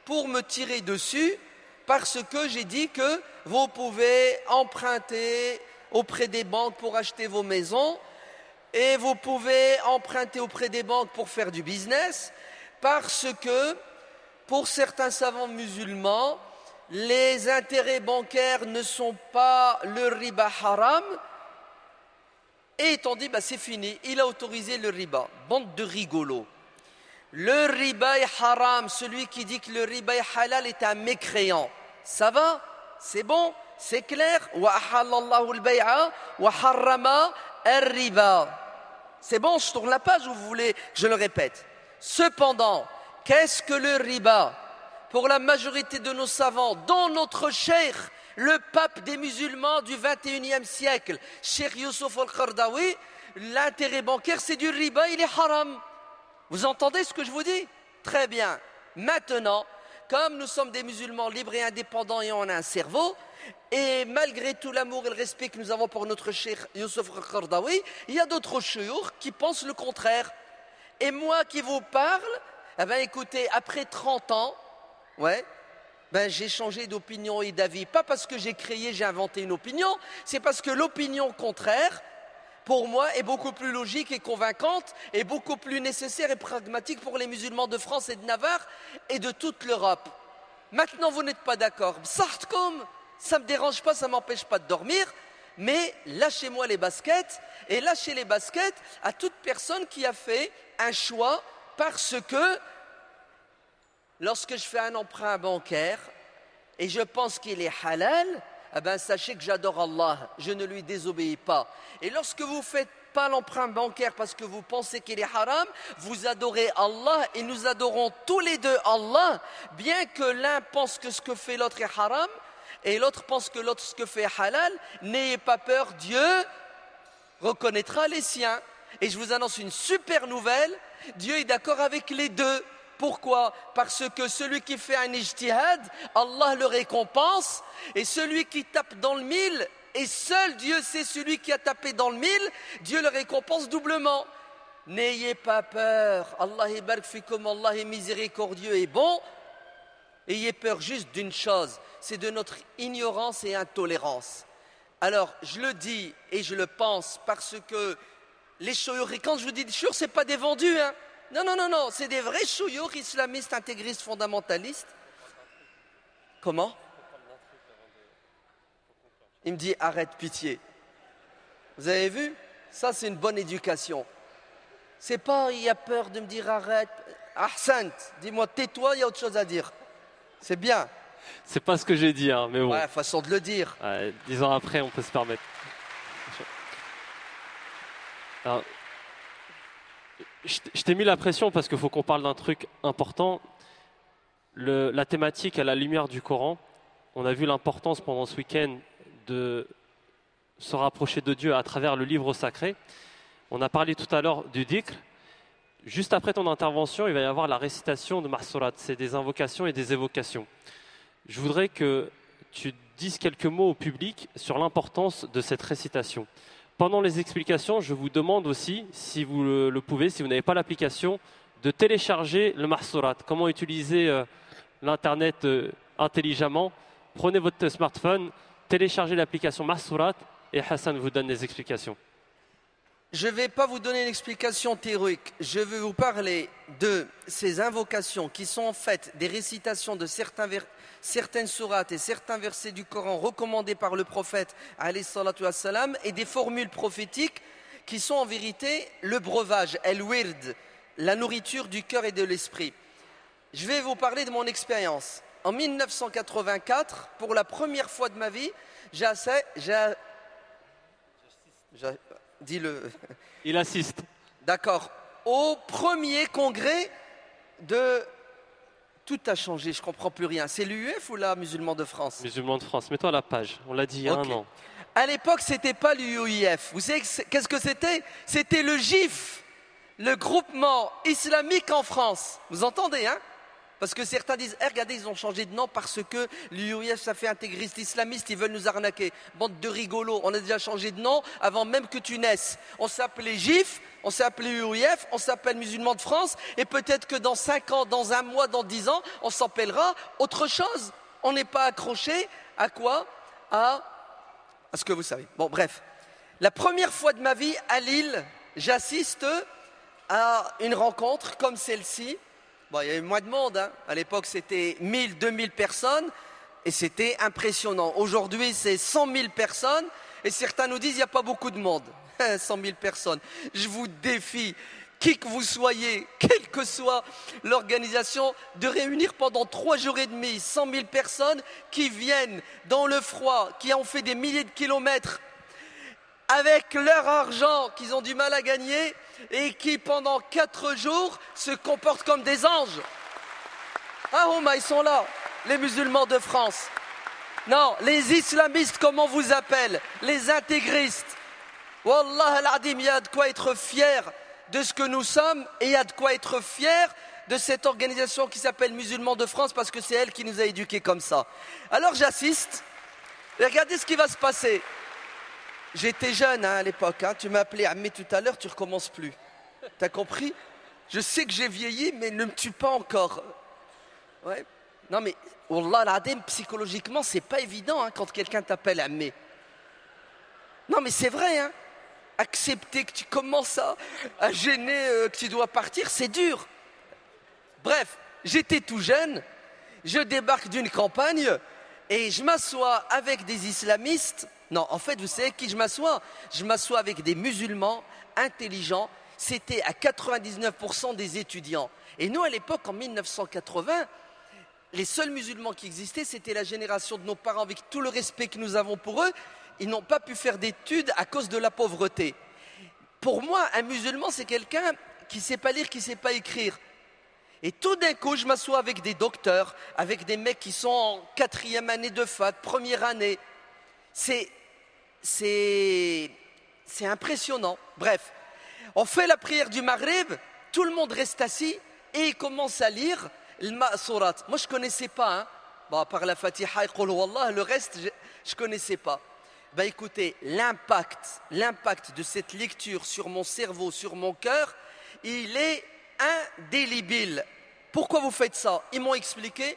pour me tirer dessus parce que j'ai dit que vous pouvez emprunter auprès des banques pour acheter vos maisons et vous pouvez emprunter auprès des banques pour faire du business parce que pour certains savants musulmans, les intérêts bancaires ne sont pas le riba haram. Et ils t'ont dit, c'est fini, il a autorisé le riba. Bande de rigolos. Le riba est haram, celui qui dit que le riba est halal est un mécréant. Ça va? C'est bon? C'est clair? Wa ahallallahu al-bay'a wa harrama al-riba. C'est bon, je tourne la page ou vous voulez que je le répète? Cependant, qu'est-ce que le riba? Pour la majorité de nos savants, dont notre cheikh, le pape des musulmans du 21e siècle, Cheikh Youssouf al-Qardawi, l'intérêt bancaire, c'est du riba, il est haram. Vous entendez ce que je vous dis? Très bien. Maintenant, comme nous sommes des musulmans libres et indépendants et on a un cerveau, et malgré tout l'amour et le respect que nous avons pour notre Cheikh Youssouf al-Qardawi, il y a d'autres chouyours qui pensent le contraire. Et moi qui vous parle, écoutez, après 30 ans, j'ai changé d'opinion et d'avis. Pas parce que j'ai inventé une opinion, c'est parce que l'opinion contraire, pour moi, est beaucoup plus logique et convaincante et beaucoup plus nécessaire et pragmatique pour les musulmans de France et de Navarre et de toute l'Europe. Maintenant, vous n'êtes pas d'accord. Ça ne me dérange pas, ça ne m'empêche pas de dormir. mais lâchez-moi les baskets et lâchez les baskets à toute personne qui a fait un choix parce que lorsque je fais un emprunt bancaire et je pense qu'il est halal, eh ben, sachez que j'adore Allah, je ne lui désobéis pas. Et lorsque vous ne faites pas l'emprunt bancaire parce que vous pensez qu'il est haram, vous adorez Allah et nous adorons tous les deux Allah, bien que l'un pense que ce que fait l'autre est haram et l'autre pense que l'autre ce que fait est halal. N'ayez pas peur, Dieu reconnaîtra les siens. Et je vous annonce une super nouvelle, Dieu est d'accord avec les deux. Pourquoi? Parce que celui qui fait un ijtihad, Allah le récompense, et celui qui tape dans le mille, et seul Dieu sait celui qui a tapé dans le mille, Dieu le récompense doublement. N'ayez pas peur, Allah est barak fikum, Allah est miséricordieux et bon. Ayez peur juste d'une chose, c'est de notre ignorance et intolérance. Alors, je le dis et je le pense parce que les chouyours, et quand je vous dis des chouyours, ce n'est pas des vendus, hein. Non, c'est des vrais chouyours islamistes, intégristes, fondamentalistes. Comment? Il me dit, arrête, pitié. Vous avez vu? Ça, c'est une bonne éducation. C'est pas, il a peur de me dire, arrête. Ahsant, dis-moi, tais-toi, il y a autre chose à dire. C'est bien. C'est pas ce que j'ai dit, hein, mais bon. Ouais, façon de le dire. 10 ans après, on peut se permettre. Alors, je t'ai mis la pression parce qu'il faut qu'on parle d'un truc important. La thématique à la lumière du Coran. On a vu l'importance pendant ce week-end de se rapprocher de Dieu à travers le livre sacré. On a parlé tout à l'heure du dhikr. Juste après ton intervention, il va y avoir la récitation de Mahsurat. C'est des invocations et des évocations. Je voudrais que tu dises quelques mots au public sur l'importance de cette récitation. Pendant les explications, je vous demande aussi, si vous le pouvez, si vous n'avez pas l'application, de télécharger le Mahsurat. Comment utiliser l'Internet intelligemment. Prenez votre smartphone, téléchargez l'application Mahsurat et Hassan vous donne des explications. Je ne vais pas vous donner une explication théorique. Je vais vous parler de ces invocations qui sont en fait des récitations de certaines sourates et certains versets du Coran recommandés par le prophète alayhi salatu wassalam, et des formules prophétiques qui sont en vérité le breuvage, el-wird, la nourriture du cœur et de l'esprit. Je vais vous parler de mon expérience. En 1984, pour la première fois de ma vie, dis-le. Il assiste. D'accord. Au premier congrès de... Tout a changé, je ne comprends plus rien. C'est l'UEF ou la Musulmans de France? Musulmans de France. Mets-toi à la page. On l'a dit il y a un an. À l'époque, ce n'était pas l'UEF. Vous savez qu'est-ce que c'était? C'était le GIF, le groupement islamique en France. Vous entendez, hein? Parce que certains disent, regardez, ils ont changé de nom parce que l'UEF, ça fait intégriste islamiste, ils veulent nous arnaquer. Bande de rigolos, on a déjà changé de nom avant même que tu naisses. On s'appelait GIF, on s'est appelé UEF, on s'appelle Musulmans de France, et peut-être que dans 5 ans, dans 1 mois, dans 10 ans, on s'appellera autre chose. On n'est pas accroché à quoi? À ce que vous savez. Bon, bref. La première fois de ma vie, à Lille, j'assiste à une rencontre comme celle-ci. Bon, il y avait moins de monde, hein. À l'époque, c'était 1000, 2000 personnes, et c'était impressionnant. Aujourd'hui, c'est 100 000 personnes, et certains nous disent qu'il n'y a pas beaucoup de monde. 100 000 personnes. Je vous défie, qui que vous soyez, quelle que soit l'organisation, de réunir pendant 3 jours et demi 100 000 personnes qui viennent dans le froid, qui ont fait des milliers de kilomètres avec leur argent qu'ils ont du mal à gagner, et qui pendant 4 jours se comportent comme des anges. Ah, ils sont là, les musulmans de France. Non, les islamistes, comme on vous appelle, les intégristes. Wallah al-Adim, il y a de quoi être fier de ce que nous sommes, et il y a de quoi être fier de cette organisation qui s'appelle Musulmans de France, parce que c'est elle qui nous a éduqués comme ça. Alors j'assiste, et regardez ce qui va se passer. J'étais jeune à l'époque, hein. Tu m'as appelé Ammé tout à l'heure, tu recommences plus. T'as compris? Je sais que j'ai vieilli, mais ne me tue pas encore. Ouais. Non mais, Wallah l'adem, psychologiquement, c'est pas évident, hein, quand quelqu'un t'appelle Ammé. Non mais c'est vrai, hein. Accepter que tu commences à gêner, que tu dois partir, c'est dur. Bref, j'étais tout jeune, je débarque d'une campagne et je m'assois avec des islamistes Non, en fait, vous savez qui je m'assois? Je m'assois avec des musulmans intelligents. C'était à 99% des étudiants. Et nous, à l'époque, en 1980, les seuls musulmans qui existaient, c'était la génération de nos parents, avec tout le respect que nous avons pour eux. Ils n'ont pas pu faire d'études à cause de la pauvreté. Pour moi, un musulman, c'est quelqu'un qui ne sait pas lire, qui ne sait pas écrire. Et tout d'un coup, je m'assois avec des docteurs, avec des mecs qui sont en 4e année de fac, 1re année. C'est impressionnant. Bref, on fait la prière du Maghrib, tout le monde reste assis et il commence à lire le Ma'surat. Moi, je ne connaissais pas. Hein. Bon, à part la Fatiha et Qul Huwallah, le reste, je ne connaissais pas. Ben, écoutez, l'impact de cette lecture sur mon cerveau, sur mon cœur, il est indélébile. Pourquoi vous faites ça? Ils m'ont expliqué.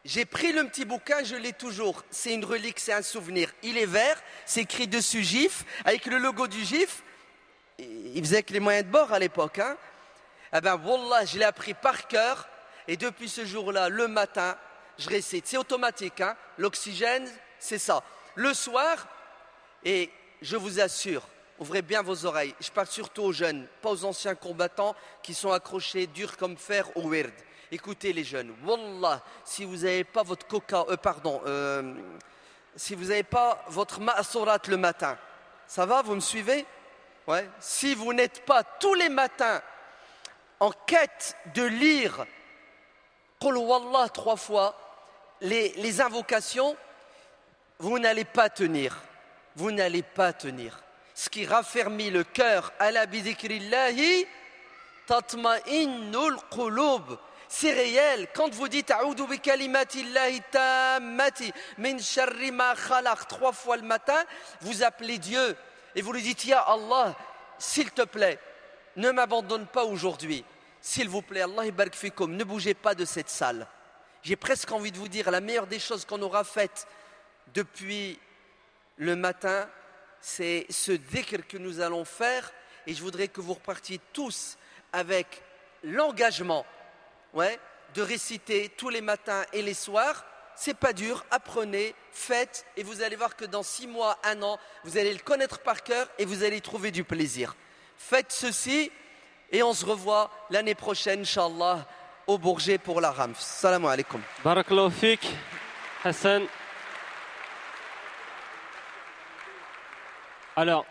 J'ai pris le petit bouquin, je l'ai toujours. C'est une relique, c'est un souvenir. Il est vert, c'est écrit dessus GIF, avec le logo du GIF. Il faisait avec les moyens de bord à l'époque. Hein. Eh ben, wallah, je l'ai appris par cœur. Et depuis ce jour-là, le matin, je récite. C'est automatique, hein. L'oxygène, c'est ça. Le soir, et je vous assure, ouvrez bien vos oreilles. Je parle surtout aux jeunes, pas aux anciens combattants qui sont accrochés durs comme fer au wird. Écoutez les jeunes, wallah, si vous n'avez pas votre si vous n'avez pas votre ma'surat le matin, ça va, vous me suivez? Ouais. Si vous n'êtes pas tous les matins en quête de lire Qul Huwallah 3 fois, les invocations, vous n'allez pas tenir. Vous n'allez pas tenir. Ce qui raffermit le cœur, ala bi dhikrillahi tatma'innul qulub. C'est réel. Quand vous dites A'udhu bi kalimatillahi tammati min sharri ma khalaq 3 fois le matin, vous appelez Dieu et vous lui dites Ya Allah, s'il te plaît, ne m'abandonne pas aujourd'hui. S'il vous plaît, Allah barik fikum, ne bougez pas de cette salle. J'ai presque envie de vous dire la meilleure des choses qu'on aura faites depuis le matin, c'est ce dhikr que nous allons faire, et je voudrais que vous repartiez tous avec l'engagement de réciter tous les matins et les soirs. C'est pas dur, apprenez, faites, et vous allez voir que dans 6 mois, 1 an, vous allez le connaître par cœur et vous allez y trouver du plaisir. Faites ceci et on se revoit l'année prochaine, Inch'Allah, au Bourget pour la Ramf. Salam alaikum. Barakallahu fik, Hassan. Alors,